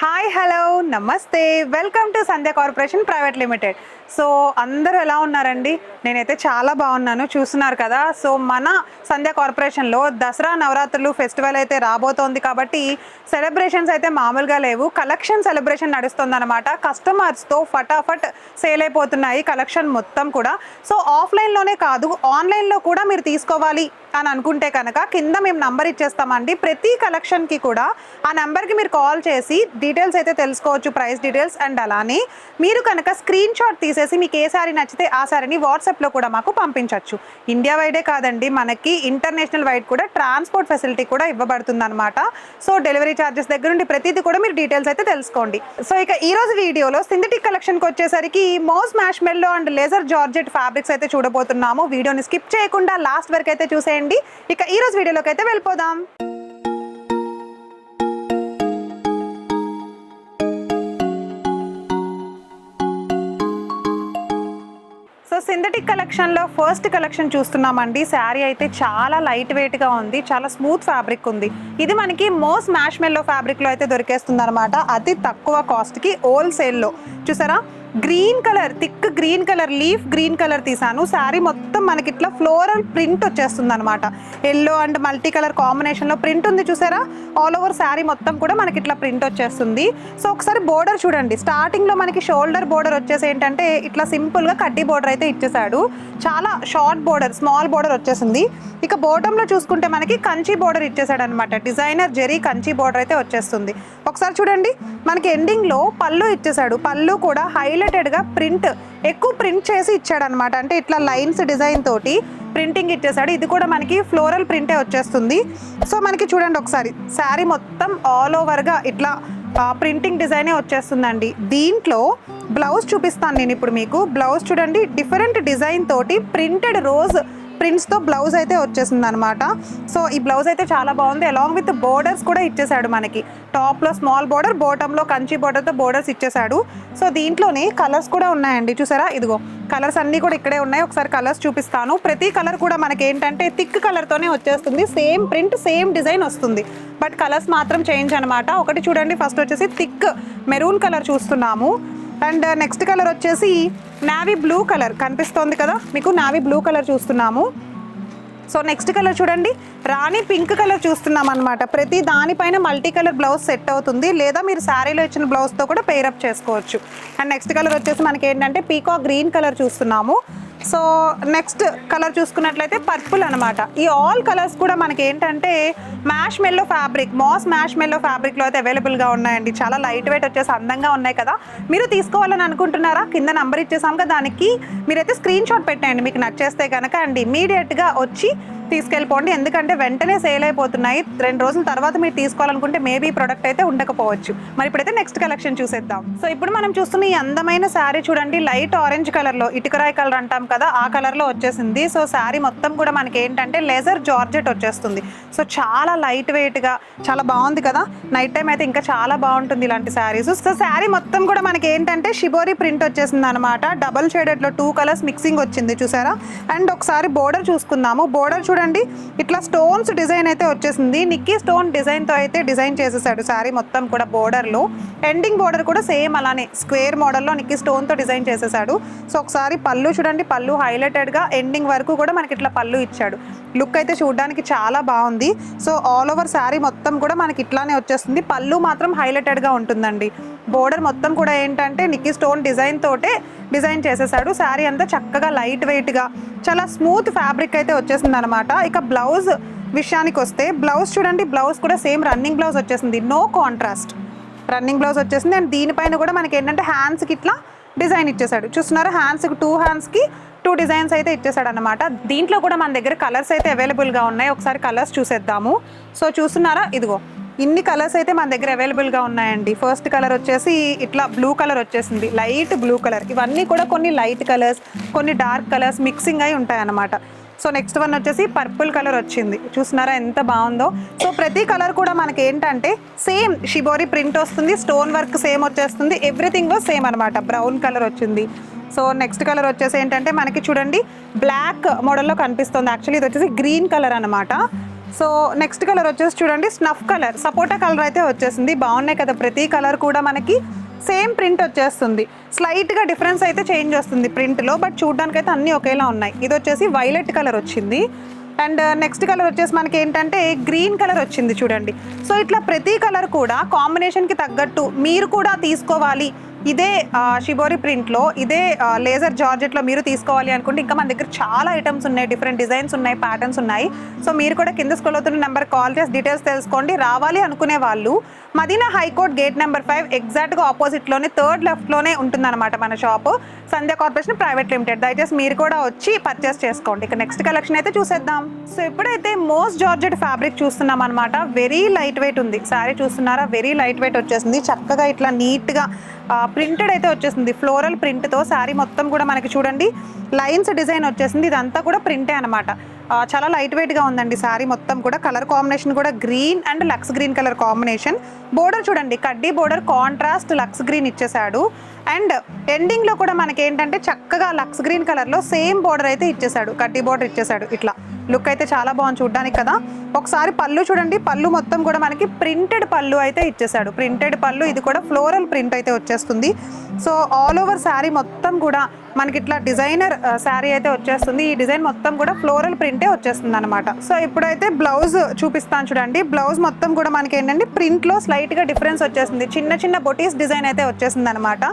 Hi hello నమస్తే welcome to Sandhya corporation private limited. So అందరూ ఎలా ఉన్నారండి? నేనైతే చాలా బాగున్నాను. చూస్తున్నారు కదా, సో మన సంధ్య కార్పొరేషన్లో దసరా నవరాత్రులు ఫెస్టివల్ అయితే రాబోతోంది కాబట్టి సెలబ్రేషన్స్ అయితే మామూలుగా లేవు. కలెక్షన్ సెలబ్రేషన్ నడుస్తుంది అనమాట. కస్టమర్స్తో ఫటాఫట్ సేల్ అయిపోతున్నాయి కలెక్షన్ మొత్తం కూడా. సో ఆఫ్లైన్లోనే కాదు, ఆన్లైన్లో కూడా మీరు తీసుకోవాలి అని అనుకుంటే కనుక కింద మేము నంబర్ ఇచ్చేస్తామండి. ప్రతి కలెక్షన్కి కూడా ఆ నెంబర్కి మీరు కాల్ చేసి డీటెయిల్స్ అయితే తెలుసుకోవచ్చు, ప్రైస్ డీటెయిల్స్. అండ్ అలానే మీరు కనుక స్క్రీన్ షాట్ తీసేసి మీకు ఏ శారీ నచ్చితే ఆ శారీని వాట్సాప్లో కూడా మాకు పంపించవచ్చు. ఇండియా వైడే కాదండి, మనకి ఇంటర్నేషనల్ వైడ్ కూడా ట్రాన్స్పోర్ట్ ఫెసిలిటీ కూడా ఇవ్వబడుతుంది అనమాట. సో డెలివరీ ఛార్జెస్ దగ్గర నుండి ప్రతిదీ కూడా మీరు డీటెయిల్స్ అయితే తెలుసుకోండి. సో ఇక ఈ రోజు వీడియోలో సింథటిక్ కలెక్షన్కి వచ్చేసరికి moss marshmallow and laser georgette fabrics అయితే చూడబోతున్నాము. వీడియోని స్కిప్ చేయకుండా లాస్ట్ వరకు అయితే చూసేయండి. ఇక ఈ రోజు వీడియోలోకి అయితే వెళ్ళిపోదాం. సో సింథటిక్ కలెక్షన్లో ఫస్ట్ కలెక్షన్ చూస్తున్నామండి. శారీ అయితే చాలా లైట్ వెయిట్గా ఉంది, చాలా స్మూత్ ఫ్యాబ్రిక్ ఉంది. ఇది మనకి మోస్ మ్యాష్మెల్లో ఫ్యాబ్రిక్లో అయితే దొరికేస్తుంది అనమాట. అతి తక్కువ కాస్ట్కి హోల్సేల్లో. చూసారా, green colour, thick green colour, leaf green colour తీసాను. శారీ మొత్తం మనకి ఇట్లా ఫ్లోరల్ ప్రింట్ వచ్చేస్తుంది అనమాట. ఎల్లో అండ్ మల్టీ కలర్ కాంబినేషన్లో ప్రింట్ ఉంది చూసారా. ఆల్ ఓవర్ శారీ మొత్తం కూడా మనకి ఇట్లా ప్రింట్ వచ్చేస్తుంది. సో ఒకసారి బోర్డర్ చూడండి. స్టార్టింగ్లో మనకి షోల్డర్ బోర్డర్ వచ్చేసి ఏంటంటే ఇట్లా సింపుల్గా కడ్డీ బోర్డర్ అయితే ఇచ్చేసాడు. చాలా షార్ట్ బోర్డర్, స్మాల్ బోర్డర్ వచ్చేసింది. ఇక బాటంలో చూసుకుంటే మనకి కంచి బోర్డర్ ఇచ్చేసాడు అనమాట. డిజైనర్ జెరీ కంచి బోర్డర్ అయితే వచ్చేస్తుంది. ఒకసారి చూడండి, మనకి ఎండింగ్లో పళ్ళు ఇచ్చేసాడు. పళ్ళు కూడా హైలైటెడ్గా ప్రింట్, ఎక్కువ ప్రింట్ చేసి ఇచ్చాడు అనమాట. అంటే ఇట్లా లైన్స్ డిజైన్ తోటి ప్రింటింగ్ ఇచ్చేసాడు. ఇది కూడా మనకి ఫ్లోరల్ ప్రింటే వచ్చేస్తుంది. సో మనకి చూడండి ఒకసారి, శారీ మొత్తం ఆల్ ఓవర్గా ఇట్లా ప్రింటింగ్ డిజైనే వచ్చేస్తుందండి. దీంట్లో బ్లౌజ్ చూపిస్తాను నేను ఇప్పుడు మీకు. బ్లౌజ్ చూడండి, డిఫరెంట్ డిజైన్ తోటి ప్రింటెడ్ రోజ్ ప్రింట్స్తో బ్లౌజ్ అయితే వచ్చేసింది అనమాట. సో ఈ బ్లౌజ్ అయితే చాలా బాగుంది. అలాంగ్ విత్ బోర్డర్స్ కూడా ఇచ్చేసాడు మనకి. టాప్లో స్మాల్ బోర్డర్, బాటంలో కంచి బోర్డర్తో బోర్డర్స్ ఇచ్చేసాడు. సో దీంట్లోనే కలర్స్ కూడా ఉన్నాయండి. చూసారా, ఇదిగో కలర్స్ అన్నీ కూడా ఇక్కడే ఉన్నాయి. ఒకసారి కలర్స్ చూపిస్తాను. ప్రతి కలర్ కూడా మనకి ఏంటంటే థిక్ కలర్తోనే వచ్చేస్తుంది. సేమ్ ప్రింట్, సేమ్ డిజైన్ వస్తుంది, బట్ కలర్స్ మాత్రం చేంజ్ అనమాట. ఒకటి చూడండి, ఫస్ట్ వచ్చేసి థిక్ మెరూన్ కలర్ చూస్తున్నాము. అండ్ నెక్స్ట్ కలర్ వచ్చేసి నావీ బ్లూ కలర్ కనిపిస్తోంది కదా మీకు, నావీ బ్లూ కలర్ చూస్తున్నాము. సో నెక్స్ట్ కలర్ చూడండి, రాణి పింక్ కలర్ చూస్తున్నాం అనమాట. ప్రతి దానిపైన మల్టీ కలర్ బ్లౌజ్ సెట్ అవుతుంది, లేదా మీరు శారీలో ఇచ్చిన బ్లౌజ్తో కూడా పేరప్ చేసుకోవచ్చు. అండ్ నెక్స్ట్ కలర్ వచ్చేసి మనకి ఏంటంటే పీకాక్ గ్రీన్ కలర్ చూస్తున్నాము. సో నెక్స్ట్ కలర్ చూసుకున్నట్లయితే పర్పుల్ అనమాట. ఈ ఆల్ కలర్స్ కూడా మనకి ఏంటంటే మ్యాష్ మెల్లో ఫ్యాబ్రిక్, మాస్ మ్యాష్ మెల్లో ఫ్యాబ్రిక్లో అయితే అవైలబుల్గా ఉన్నాయండి. చాలా లైట్ వెయిట్ వచ్చేసి అందంగా ఉన్నాయి కదా. మీరు తీసుకోవాలని అనుకుంటున్నారా? కింద నెంబర్ ఇచ్చేసాం కదా, దానికి మీరైతే స్క్రీన్ షాట్ పెట్టండి మీకు నచ్చేస్తే కనుక. అండ్ ఇమీడియట్గా వచ్చి తీసుకెళ్ళిపోండి, ఎందుకంటే వెంటనే సేల్ అయిపోతున్నాయి. 2 రోజుల తర్వాత మీరు తీసుకోవాలనుకుంటే మేబీ ప్రోడక్ట్ అయితే ఉండకపోవచ్చు. మరి ఇప్పుడైతే నెక్స్ట్ కలెక్షన్ చూసేద్దాం. సో ఇప్పుడు మనం చూస్తున్న ఈ అందమైన శారీ చూడండి, లైట్ ఆరెంజ్ కలర్లో, ఇటుకరాయి కలర్ అంటాం కదా, ఆ కలర్లో వచ్చేసింది. సో శారీ మొత్తం కూడా మనకి ఏంటంటే లేజర్ జార్జెట్ వచ్చేస్తుంది. సో చాలా లైట్ వెయిట్గా చాలా బాగుంది కదా. నైట్ టైం అయితే ఇంకా చాలా బాగుంటుంది ఇలాంటి శారీస్. సో శారీ మొత్తం కూడా మనకి ఏంటంటే షిబోరి ప్రింట్ వచ్చేసింది అనమాట. డబల్ షేడెడ్లో 2 కలర్స్ మిక్సింగ్ వచ్చింది చూసారా. అండ్ ఒకసారి బోర్డర్ చూసుకుందాము. బోర్డర్ చూడండి, ఇట్లా స్టోన్స్ డిజైన్ అయితే వచ్చేసింది. నిక్కీ స్టోన్ డిజైన్తో అయితే డిజైన్ చేసేసాడు శారీ మొత్తం కూడా. బోర్డర్లో ఎండింగ్ బోర్డర్ కూడా సేమ్ అలానే స్క్వేర్ మోడల్లో నిక్కీ స్టోన్తో డిజైన్ చేసేసాడు. సో ఒకసారి పళ్ళు చూడండి, పళ్ళు హైలైటెడ్గా ఎండింగ్ వరకు కూడా మనకి ఇట్లా పళ్ళు ఇచ్చాడు. లుక్ అయితే చూడడానికి చాలా బాగుంది. సో ఆల్ ఓవర్ శారీ మొత్తం కూడా మనకి ఇట్లానే వచ్చేస్తుంది. పళ్ళు మాత్రం హైలైటెడ్గా ఉంటుందండి. బోర్డర్ మొత్తం కూడా ఏంటంటే నిక్కీ స్టోన్ డిజైన్ తోటే డిజైన్ చేసేసాడు. శారీ అంతా చక్కగా లైట్ వెయిట్గా చాలా స్మూత్ ఫ్యాబ్రిక్ అయితే వచ్చేసింది అనమాట. ఇక బ్లౌజ్ విషయానికి వస్తే, బ్లౌజ్ చూడండి, బ్లౌజ్ కూడా సేమ్ రన్నింగ్ బ్లౌజ్ వచ్చేసింది. నో కాంట్రాస్ట్ రన్నింగ్ బ్లౌజ్ వచ్చేసింది. అండ్ దీనిపైన కూడా మనకి ఏంటంటే హ్యాండ్స్కి ఇట్లా డిజైన్ ఇచ్చేసాడు. చూస్తున్నారా, హ్యాండ్స్కి 2 హ్యాండ్స్కి 2 డిజైన్స్ అయితే ఇచ్చేసాడు అనమాట. దీంట్లో కూడా మన దగ్గర కలర్స్ అయితే అవైలబుల్గా ఉన్నాయి. ఒకసారి కలర్స్ చూసేద్దాము. సో చూస్తున్నారా, ఇదిగో ఇన్ని కలర్స్ అయితే మన దగ్గర అవైలబుల్గా ఉన్నాయండి. ఫస్ట్ కలర్ వచ్చేసి ఇట్లా బ్లూ కలర్ వచ్చేసింది, లైట్ బ్లూ కలర్. ఇవన్నీ కూడా కొన్ని లైట్ కలర్స్, కొన్ని డార్క్ కలర్స్ మిక్సింగ్ అయి ఉంటాయి అన్నమాట. సో నెక్స్ట్ వన్ వచ్చేసి పర్పుల్ కలర్ వచ్చింది. చూస్తున్నారా ఎంత బాగుందో. సో ప్రతి కలర్ కూడా మనకి ఏంటంటే సేమ్ షిబోరి ప్రింట్ వస్తుంది, స్టోన్ వర్క్ సేమ్ వచ్చేస్తుంది, ఎవ్రీథింగ్ వాజ్ సేమ్ అనమాట. బ్రౌన్ కలర్ వచ్చింది. సో నెక్స్ట్ కలర్ వచ్చేసి ఏంటంటే మనకి చూడండి బ్లాక్ మోడల్లో కనిపిస్తుంది. యాక్చువల్లీ ఇది వచ్చేసి గ్రీన్ కలర్ అనమాట. సో నెక్స్ట్ కలర్ వచ్చేసి చూడండి స్నఫ్ కలర్, సపోటా కలర్ అయితే వచ్చేసింది. బాగున్నాయి కదా, ప్రతి కలర్ కూడా మనకి సేమ్ ప్రింట్ వచ్చేస్తుంది. స్లైట్గా డిఫరెన్స్ అయితే చేంజ్ వస్తుంది ప్రింట్లో, బట్ చూడడానికి అయితే అన్నీ ఒకేలా ఉన్నాయి. ఇది వచ్చేసి వైలెట్ కలర్ వచ్చింది. అండ్ నెక్స్ట్ కలర్ వచ్చేసి మనకి ఏంటంటే గ్రీన్ కలర్ వచ్చింది చూడండి. సో ఇట్లా ప్రతి కలర్ కూడా కాంబినేషన్కి తగ్గట్టు మీరు కూడా తీసుకోవాలి, ఇదే షిబోరి ప్రింట్లో, ఇదే లేజర్ జార్జెట్లో మీరు తీసుకోవాలి అనుకుంటే ఇంకా మన దగ్గర చాలా ఐటమ్స్ ఉన్నాయి, డిఫరెంట్ డిజైన్స్ ఉన్నాయి, ప్యాటర్న్స్ ఉన్నాయి. సో మీరు కూడా కింద స్క్రోల్ అవుతున్న నెంబర్ కాల్ చేసి డీటెయిల్స్ తెలుసుకోండి. రావాలి అనుకునే వాళ్ళు మదీనా హైకోర్ట్ గేట్ నెంబర్ 5 ఎగ్జాక్ట్గా ఆపోజిట్లోనే థర్డ్ లెఫ్ట్లోనే ఉంటుందన్నమాట మన షాపు, సంధ్యా కార్పొరేషన్ ప్రైవేట్ లిమిటెడ్. దయచేసి మీరు కూడా వచ్చి పర్చేస్ చేసుకోండి. ఇక నెక్స్ట్ కలెక్షన్ అయితే చూసేద్దాం. సో ఇప్పుడైతే మోస్ట్ జార్జెట్ ఫ్యాబ్రిక్ చూస్తున్నాం అనమాట. వెరీ లైట్ వెయిట్ ఉంది శారీ, చూస్తున్నారా? వెరీ లైట్ వెయిట్ వచ్చేసింది. చక్కగా ఇట్లా నీట్గా ప్రింటెడ్ అయితే వచ్చేసింది, ఫ్లోరల్ ప్రింట్తో శారీ మొత్తం కూడా మనకి చూడండి లైన్స్ డిజైన్ వచ్చేసింది. ఇదంతా కూడా ప్రింటే అనమాట. చాలా లైట్ వెయిట్గా ఉందండి శారీ మొత్తం కూడా. కలర్ కాంబినేషన్ కూడా green and lux green colour combination. Border చూడండి, కడ్డీ బోర్డర్ కాంట్రాస్ట్ లక్స్ గ్రీన్ ఇచ్చేసాడు. అండ్ ఎండింగ్లో కూడా మనకి ఏంటంటే చక్కగా లక్స్ గ్రీన్ కలర్లో సేమ్ బోర్డర్ అయితే ఇచ్చేసాడు, కడ్డీ బోర్డర్ ఇచ్చేసాడు. ఇట్లా లుక్ అయితే చాలా బాగుంది చూడడానికి కదా. ఒకసారి పళ్ళు చూడండి, పళ్ళు మొత్తం కూడా మనకి ప్రింటెడ్ పళ్ళు అయితే ఇచ్చేసాడు, ప్రింటెడ్ పళ్ళు. ఇది కూడా ఫ్లోరల్ ప్రింట్ అయితే వచ్చేస్తుంది. సో ఆల్ ఓవర్ శారీ మొత్తం కూడా మనకి ఇట్లా డిజైనర్ శారీ అయితే వచ్చేస్తుంది. ఈ డిజైన్ మొత్తం కూడా ఫ్లోరల్ ప్రింటే వచ్చేస్తుంది అనమాట. సో ఇప్పుడైతే బ్లౌజ్ చూపిస్తాను చూడండి. బ్లౌజ్ మొత్తం కూడా మనకి ఏంటంటే ప్రింట్లో స్లైట్గా డిఫరెన్స్ వచ్చేసింది, చిన్న చిన్న బొటీస్ డిజైన్ అయితే వచ్చేసింది అనమాట.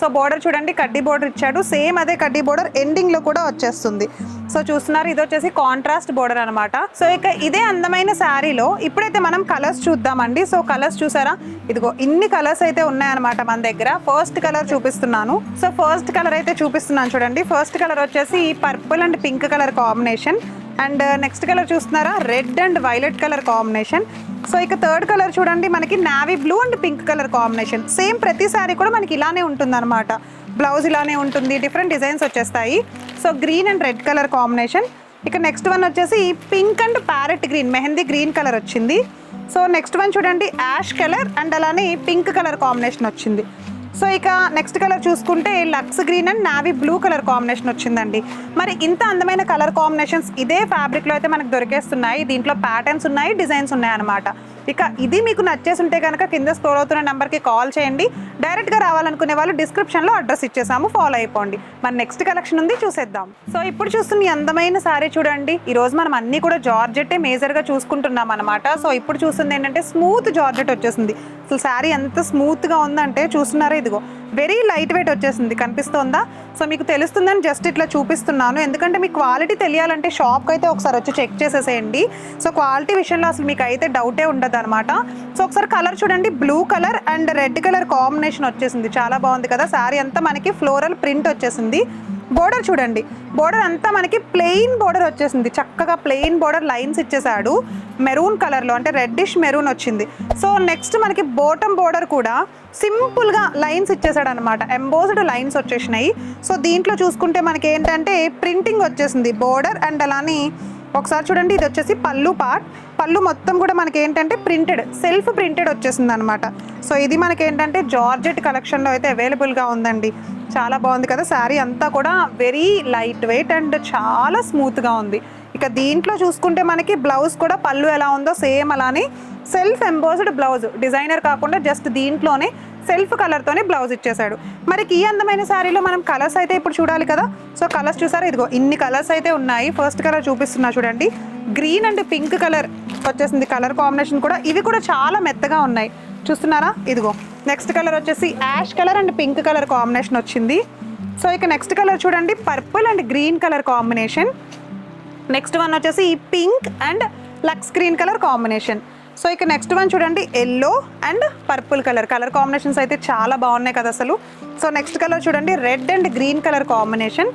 సో బోర్డర్ చూడండి, కడ్డీ బోర్డర్ ఇచ్చాడు, సేమ్ అదే కడ్డీ బోర్డర్ ఎండింగ్లో కూడా వచ్చేస్తుంది. సో చూస్తున్నారు, ఇది వచ్చేసి కాంట్రాస్ట్ బోర్డర్ అనమాట. సో ఇక ఇదే అందమైన శారీలో ఇప్పుడైతే మనం కలర్స్ చూద్దామండి. సో కలర్స్ చూసారా, ఇదిగో ఇన్ని కలర్స్ అయితే ఉన్నాయన్నమాట మన దగ్గర. ఫస్ట్ కలర్ చూపిస్తున్నాను. సో ఫస్ట్ కలర్ అయితే చూపిస్తున్నాను చూడండి. ఫస్ట్ కలర్ వచ్చేసి purple and pink colour combination. And next colour చూస్తున్నారా, red and violet colour combination. So ఇక థర్డ్ కలర్ చూడండి, మనకి navy blue and pink colour combination. Same ప్రతి సారీ కూడా మనకి ఇలానే ఉంటుంది అనమాట. బ్లౌజ్ ఇలానే ఉంటుంది, డిఫరెంట్ డిజైన్స్ వచ్చేస్తాయి. So green and red colour combination. ఇక నెక్స్ట్ వన్ వచ్చేసి pink and parrot green, mehndi green colour వచ్చింది. సో నెక్స్ట్ వన్ చూడండి, యాష్ కలర్ అండ్ అలానే పింక్ కలర్ కాంబినేషన్ వచ్చింది. సో ఇక నెక్స్ట్ కలర్ చూసుకుంటే lux green and navy blue colour combination వచ్చిందండి. మరి ఇంత అందమైన కలర్ కాంబినేషన్స్ ఇదే ఫ్యాబ్రిక్లో అయితే మనకు దొరికేస్తున్నాయి. దీంట్లో ప్యాటర్న్స్ ఉన్నాయి, డిజైన్స్ ఉన్నాయి అనమాట. ఇక ఇది మీకు నచ్చేసి ఉంటే కనుక కింద స్క్రోల్ అవుతున్న నెంబర్కి కాల్ చేయండి. డైరెక్ట్గా రావాలనుకునే వాళ్ళు డిస్క్రిప్షన్లో అడ్రస్ ఇచ్చేసాము, ఫాలో అయిపోండి. మరి నెక్స్ట్ కలెక్షన్ ఉంది, చూసేద్దాం. సో ఇప్పుడు చూస్తున్న ఈ అందమైన శారీ చూడండి. ఈరోజు మనం అన్నీ కూడా జార్జెట్టే మేజర్గా చూసుకుంటున్నాం అనమాట. సో ఇప్పుడు చూస్తుంది ఏంటంటే స్మూత్ జార్జెట్ వచ్చేసింది. అసలు శారీ ఎంత స్మూత్గా ఉందంటే చూస్తున్నారా, ఇదిగో వెరీ లైట్ వెయిట్ వచ్చేసింది, కనిపిస్తుందా? సో మీకు తెలుస్తుందని జస్ట్ ఇట్లా చూపిస్తున్నాను, ఎందుకంటే మీకు క్వాలిటీ తెలియాలంటే షాప్కి అయితే ఒకసారి వచ్చి చెక్ చేసేసేయండి. సో క్వాలిటీ విషయంలో అసలు మీకు అయితే డౌటే ఉండదు అనమాట. సో ఒకసారి కలర్ చూడండి, blue colour and red colour combination వచ్చేసింది, చాలా బాగుంది కదా. శారీ అంతా మనకి ఫ్లోరల్ ప్రింట్ వచ్చేసింది. బోర్డర్ చూడండి, బోర్డర్ అంతా మనకి ప్లెయిన్ బోర్డర్ వచ్చేసింది, చక్కగా ప్లెయిన్ బోర్డర్ లైన్స్ ఇచ్చేసాడు మెరూన్ కలర్లో, అంటే రెడ్డిష్ మెరూన్ వచ్చింది. సో నెక్స్ట్ మనకి బాటమ్ బోర్డర్ కూడా సింపుల్గా లైన్స్ ఇచ్చేసాడు అనమాట, ఎంబోస్డ్ లైన్స్ వచ్చేసినాయి. సో దీంట్లో చూసుకుంటే మనకి ఏంటంటే ప్రింటింగ్ వచ్చేసింది బోర్డర్ అండ్ అలానే ఒకసారి చూడండి, ఇది వచ్చేసి పళ్ళు పార్ట్. పళ్ళు మొత్తం కూడా మనకి ఏంటంటే ప్రింటెడ్, సెల్ఫ్ ప్రింటెడ్ వచ్చేసింది అనమాట. సో ఇది మనకి ఏంటంటే జార్జెట్ కలెక్షన్లో అయితే అవైలబుల్గా ఉందండి. చాలా బాగుంది కదా. శారీ అంతా కూడా వెరీ లైట్ వెయిట్ అండ్ చాలా స్మూత్గా ఉంది. ఇక దీంట్లో చూసుకుంటే మనకి బ్లౌజ్ కూడా పళ్ళు ఎలా ఉందో సేమ్ అలానే సెల్ఫ్ ఎంబోస్డ్ బ్లౌజ్, డిజైనర్ కాకుండా జస్ట్ దీంట్లోనే సెల్ఫ్ కలర్తోనే బ్లౌజ్ ఇచ్చేసాడు. మరి ఈ అందమైన శారీలో మనం కలర్స్ అయితే ఇప్పుడు చూడాలి కదా. సో కలర్స్ చూసారా, ఇదిగో ఇన్ని కలర్స్ అయితే ఉన్నాయి. ఫస్ట్ కలర్ చూపిస్తున్నా చూడండి, గ్రీన్ అండ్ పింక్ కలర్ వచ్చేసింది కలర్ కాంబినేషన్ కూడా. ఇవి కూడా చాలా మెత్తగా ఉన్నాయి, చూస్తున్నారా? ఇదిగో నెక్స్ట్ కలర్ వచ్చేసి ash colour and pink colour combination వచ్చింది. సో ఇక నెక్స్ట్ కలర్ చూడండి, purple and green colour combination. Next one వచ్చేసి pink and lux green colour combination. So ఇక నెక్స్ట్ వన్ చూడండి, yellow and purple colour combinations అయితే చాలా బాగున్నాయి కదా అసలు. సో నెక్స్ట్ కలర్ చూడండి, red and green colour combination.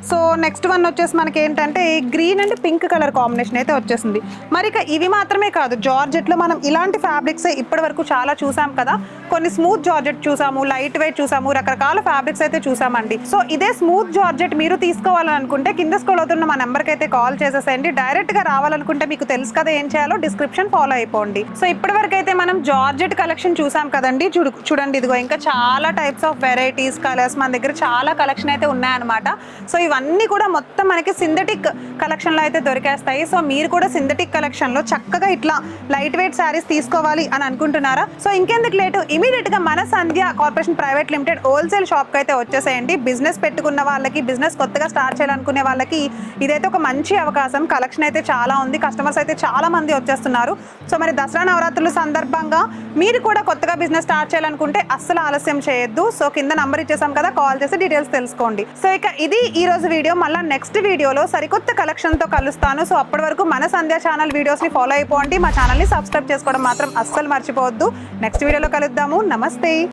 So next one వచ్చేసి మనకి ఏంటంటే green and pink colour combination అయితే వచ్చేసింది. మరి ఇక ఇవి మాత్రమే కాదు, జార్జెట్లో మనం ఇలాంటి ఫ్యాబ్రిక్స్ ఇప్పటి వరకు చాలా చూసాం కదా. కొన్ని స్మూత్ జార్జెట్ చూసాము, లైట్ వెయిట్ చూసాము, రకరకాల ఫ్యాబ్రిక్స్ అయితే చూసామండి. సో ఇదే స్మూత్ జార్జెట్ మీరు తీసుకోవాలనుకుంటే కింద స్క్రోల్ అవుతున్న మా నెంబర్కి అయితే కాల్ చేసేసేయండి. డైరెక్ట్గా రావాలనుకుంటే మీకు తెలుసు కదా ఏం చేయాలో, డిస్క్రిప్షన్ ఫాలో అయిపోండి. సో ఇప్పటి వరకు అయితే మనం జార్జెట్ కలెక్షన్ చూసాం కదండి. చూడండి, ఇదిగో ఇంకా చాలా టైప్స్ ఆఫ్ వెరైటీస్, కలర్స్ మన దగ్గర చాలా కలెక్షన్ అయితే ఉన్నాయన్నమాట. సో ఇవన్నీ కూడా మొత్తం మనకి సింథటిక్ కలెక్షన్లో అయితే దొరికేస్తాయి. సో మీరు కూడా సింథటిక్ కలెక్షన్లో చక్కగా ఇట్లా లైట్ వెయిట్ శారీస్ తీసుకోవాలి అని అనుకుంటున్నారా? సో ఇంకెందుకు లేటు, ఇమీడియట్గా మన సంధ్య కార్పొరేషన్ ప్రైవేట్ లిమిటెడ్ హోల్సేల్ షాప్కి అయితే వచ్చేసేయండి. బిజినెస్ పెట్టుకున్న వాళ్ళకి, బిజినెస్ కొత్తగా స్టార్ట్ చేయాలనుకునే వాళ్ళకి ఇదైతే ఒక మంచి అవకాశం. కలెక్షన్ అయితే చాలా ఉంది, కస్టమర్స్ అయితే చాలా మంది వచ్చేస్తున్నారు. సో మరి దసరా నవరాత్రుల సందర్భంగా మీరు కూడా కొత్తగా బిజినెస్ స్టార్ట్ చేయాలనుకుంటే అస్సలు ఆలస్యం చేయొద్దు. సో కింద నంబర్ ఇచ్చేసాం కదా, కాల్ చేసి డీటెయిల్స్ తెలుసుకోండి. సో ఇక ఇది ఈ రోజు వీడియో. మళ్ళీ నెక్స్ట్ వీడియోలో సరికొత్త కలెక్షన్తో కలుస్తాను. సో అప్పటి వరకు మన సంధ్య ఛానల్ వీడియోస్ని ఫాలో అయిపోండి. మా ఛానల్ని సబ్స్క్రైబ్ చేసుకోవడం మాత్రం అస్సలు మర్చిపోవద్దు. నెక్స్ట్ వీడియోలో కలుద్దాము. నమస్తే.